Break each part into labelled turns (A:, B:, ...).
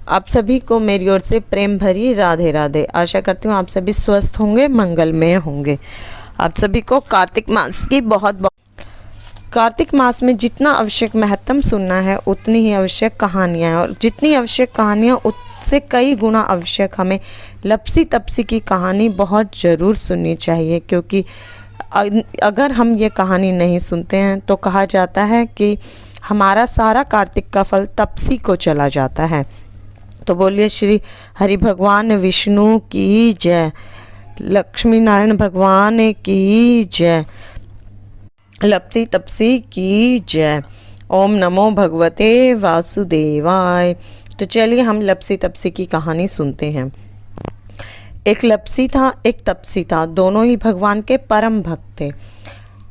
A: आप सभी को मेरी ओर से प्रेम भरी राधे राधे। आशा करती हूँ आप सभी स्वस्थ होंगे, मंगलमय होंगे। आप सभी को कार्तिक मास की बहुत कार्तिक मास में जितना आवश्यक महत्तम सुनना है उतनी ही आवश्यक कहानियाँ हैं, और जितनी आवश्यक कहानियाँ उससे कई गुना आवश्यक हमें लपसी तपसी की कहानी बहुत ज़रूर सुननी चाहिए। क्योंकि अगर हम ये कहानी नहीं सुनते हैं तो कहा जाता है कि हमारा सारा कार्तिक का फल तपसी को चला जाता है। तो बोलिए श्री हरि भगवान विष्णु की जय, लक्ष्मी नारायण भगवान की जय, लपसी तपसी की जय। ओम नमो भगवते वासुदेवाय। तो चलिए हम लपसी तपसी की कहानी सुनते हैं। एक लपसी था, एक तपसी था, दोनों ही भगवान के परम भक्त थे।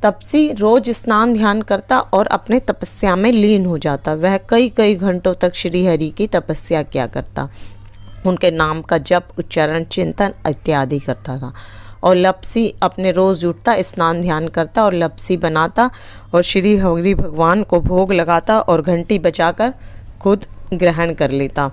A: तपसी रोज स्नान ध्यान करता और अपने तपस्या में लीन हो जाता। वह कई कई घंटों तक श्री हरि की तपस्या किया करता, उनके नाम का जप, उच्चारण, चिंतन इत्यादि करता था। और लपसी अपने रोज़ उठता, स्नान ध्यान करता और लपसी बनाता और श्री हरि भगवान को भोग लगाता और घंटी बजाकर खुद ग्रहण कर लेता।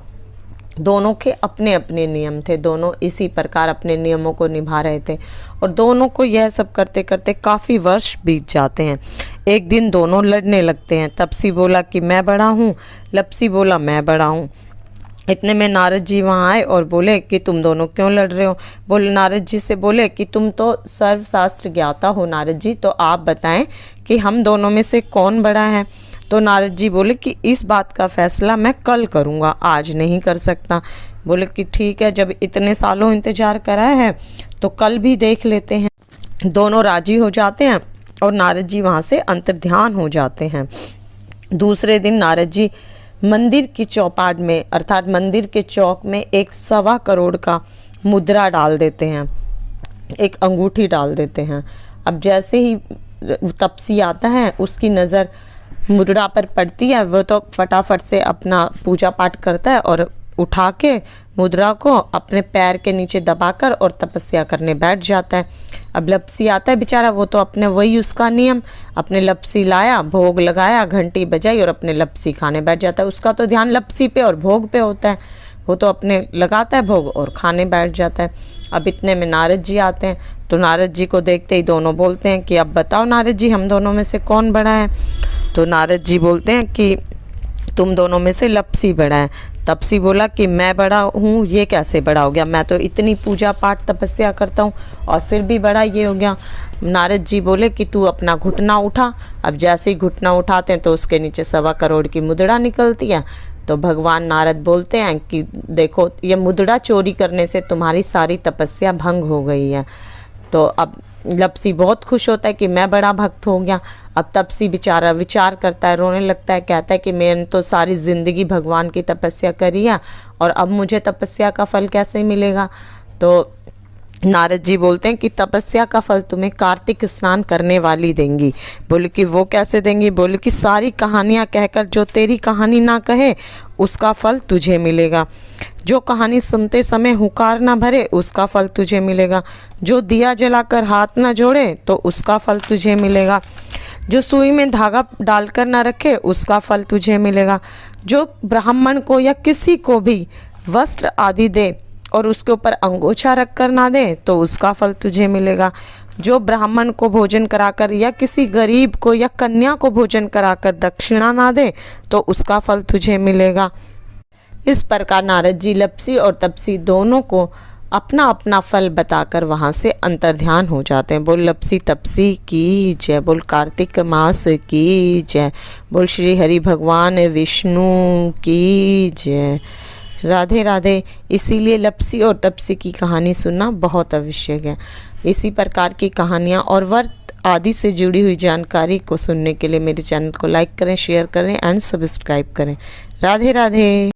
A: दोनों के अपने अपने नियम थे, दोनों इसी प्रकार अपने नियमों को निभा रहे थे और दोनों को यह सब करते करते काफ़ी वर्ष बीत जाते हैं। एक दिन दोनों लड़ने लगते हैं। तपसी बोला कि मैं बड़ा हूँ, लपसी बोला मैं बड़ा हूँ। इतने में नारद जी वहाँ आए और बोले कि तुम दोनों क्यों लड़ रहे हो। बोले नारद जी से बोले कि तुम तो सर्वशास्त्र ज्ञाता हो नारद जी, तो आप बताएं कि हम दोनों में से कौन बड़ा है। तो नारद जी बोले कि इस बात का फैसला मैं कल करूँगा, आज नहीं कर सकता। बोले कि ठीक है, जब इतने सालों इंतजार करा है तो कल भी देख लेते हैं। दोनों राजी हो जाते हैं और नारद जी वहाँ से अंतर्ध्यान हो जाते हैं। दूसरे दिन नारद जी मंदिर की चौपाट में अर्थात मंदिर के चौक में एक 1.25 करोड़ का मुद्रा डाल देते हैं, एक अंगूठी डाल देते हैं। अब जैसे ही तपसी आता है उसकी नज़र मुद्रा पर पड़ती है, वो तो फटाफट से अपना पूजा पाठ करता है और उठा के मुद्रा को अपने पैर के नीचे दबाकर और तपस्या करने बैठ जाता है। अब लपसी आता है बेचारा, वो तो अपने वही उसका नियम, अपने लपसी लाया, भोग लगाया, घंटी बजाई और अपने लपसी खाने बैठ जाता है। उसका तो ध्यान लपसी पे और भोग पे होता है, वो तो अपने लगाता है भोग और खाने बैठ जाता है। अब इतने में नारद जी आते हैं, तो नारद जी को देखते ही दोनों बोलते हैं कि अब बताओ नारद जी, हम दोनों में से कौन बड़ा है। तो नारद जी बोलते हैं कि तुम दोनों में से लपसी बड़ा है। तपसी बोला कि मैं बड़ा हूँ, ये कैसे बड़ा हो गया, मैं तो इतनी पूजा पाठ तपस्या करता हूँ और फिर भी बड़ा ये हो गया। नारद जी बोले कि तू अपना घुटना उठा। अब जैसे ही घुटना उठाते हैं तो उसके नीचे 1.25 करोड़ की मुद्रा निकलती है। तो भगवान नारद बोलते हैं कि देखो, ये मुद्रा चोरी करने से तुम्हारी सारी तपस्या भंग हो गई है। तो अब लपसी बहुत खुश होता है कि मैं बड़ा भक्त हो गया। अब तपसी बेचारा विचार करता है, रोने लगता है, कहता है कि मैंने तो सारी ज़िंदगी भगवान की तपस्या करी है और अब मुझे तपस्या का फल कैसे मिलेगा। तो नारद जी बोलते हैं कि तपस्या का फल तुम्हें कार्तिक स्नान करने वाली देंगी। बोले कि वो कैसे देंगी। बोले कि सारी कहानियाँ कहकर जो तेरी कहानी ना कहे उसका फल तुझे मिलेगा, जो कहानी सुनते समय हुकार ना भरे उसका फल तुझे मिलेगा, जो दिया जलाकर हाथ ना जोड़े तो उसका फल तुझे मिलेगा, जो सुई में धागा डालकर ना रखे उसका फल तुझे मिलेगा, जो ब्राह्मण को या किसी को भी वस्त्र आदि दे और उसके ऊपर अंगोछा रख कर ना दे तो उसका फल तुझे मिलेगा, जो ब्राह्मण को भोजन कराकर या किसी गरीब को या कन्या को भोजन कराकर दक्षिणा ना दे तो उसका फल तुझे मिलेगा। इस प्रकार नारद जी लपसी और तपसी दोनों को अपना अपना फल बताकर वहाँ से अंतर्ध्यान हो जाते हैं। बोल लपसी तपसी की जय, बोल कार्तिक मास की जय, बोल श्री हरि भगवान विष्णु की जय, राधे राधे। इसीलिए लपसी और तपसी की कहानी सुनना बहुत आवश्यक है। इसी प्रकार की कहानियाँ और व्रत आदि से जुड़ी हुई जानकारी को सुनने के लिए मेरे चैनल को लाइक करें, शेयर करें एंड सब्सक्राइब करें। राधे राधे।